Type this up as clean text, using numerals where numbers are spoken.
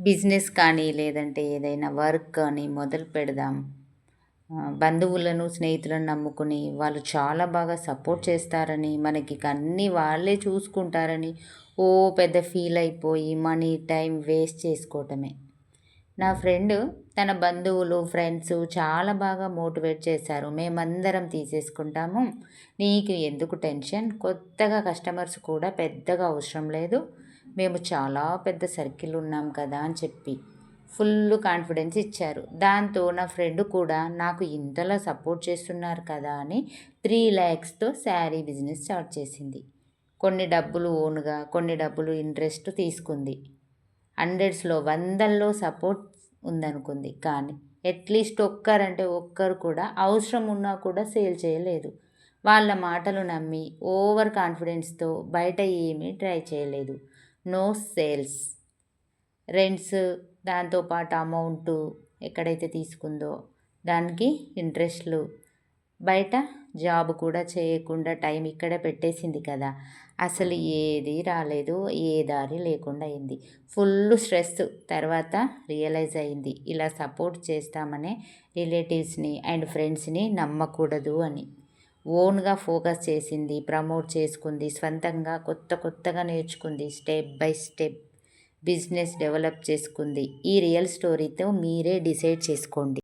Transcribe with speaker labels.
Speaker 1: Business కానీ లేదంటే ఏదైనా వర్క్ కానీ మొదలు పెడదాం. బంధువులను, స్నేహితులను నమ్ముకుని వాళ్ళు చాలా బాగా సపోర్ట్ చేస్తారని, మనకి ఇక అన్నీ వాళ్ళే చూసుకుంటారని పెద్ద ఫీల్ అయిపోయి మనీ, టైం వేస్ట్ చేసుకోవటమే. నా ఫ్రెండ్ తన బంధువులు, ఫ్రెండ్స్ చాలా బాగా మోటివేట్ చేశారు. మేమందరం తీసేసుకుంటాము. నీకు ఎందుకు టెన్షన్? కొత్తగా కస్టమర్స్ కూడా పెద్దగా అవసరం లేదు. మేము చాలా పెద్ద సర్కిల్ ఉన్నాం కదా అని చెప్పి ఫుల్ కాన్ఫిడెన్స్ ఇచ్చారు. దాంతో నా ఫ్రెండ్ కూడా నాకు ఇంతలా సపోర్ట్ చేస్తున్నారు కదా అని 3,00,000తో శారీ బిజినెస్ స్టార్ట్ చేసింది. కొన్ని డబ్బులు ఓన్గా, కొన్ని డబ్బులు ఇంట్రెస్ట్ తీసుకుంది. హండ్రెడ్స్లో, వందల్లో సపోర్ట్ ఉందనుకుంది. కానీ అట్లీస్ట్ ఒక్కరు కూడా అవసరం ఉన్నా కూడా సేల్ చేయలేదు. వాళ్ళ మాటలు నమ్మి ఓవర్ కాన్ఫిడెన్స్తో బయట ఏమీ ట్రై చేయలేదు. No sales. రెంట్స్, దాంతోపాటు అమౌంటు ఎక్కడైతే తీసుకుందో దానికి ఇంట్రెస్ట్లు, బయట జాబ్ కూడా చేయకుండా టైం ఇక్కడే పెట్టేసింది కదా. అసలు ఏది రాలేదు, ఏ దారి లేకుండా అయింది. Full stress. తర్వాత రియలైజ్ అయింది ఇలా సపోర్ట్ చేస్తామనే రిలేటివ్స్ని అండ్ ఫ్రెండ్స్ని నమ్మకూడదు అని. ఓన్గా ఫోకస్ చేసింది, ప్రమోట్ చేసుకుంది, స్వంతంగా కొత్తగా నేర్చుకుంది, step by step business develop చేసుకుంది. ఈ రియల్ స్టోరీతో మీరే డిసైడ్ చేసుకోండి.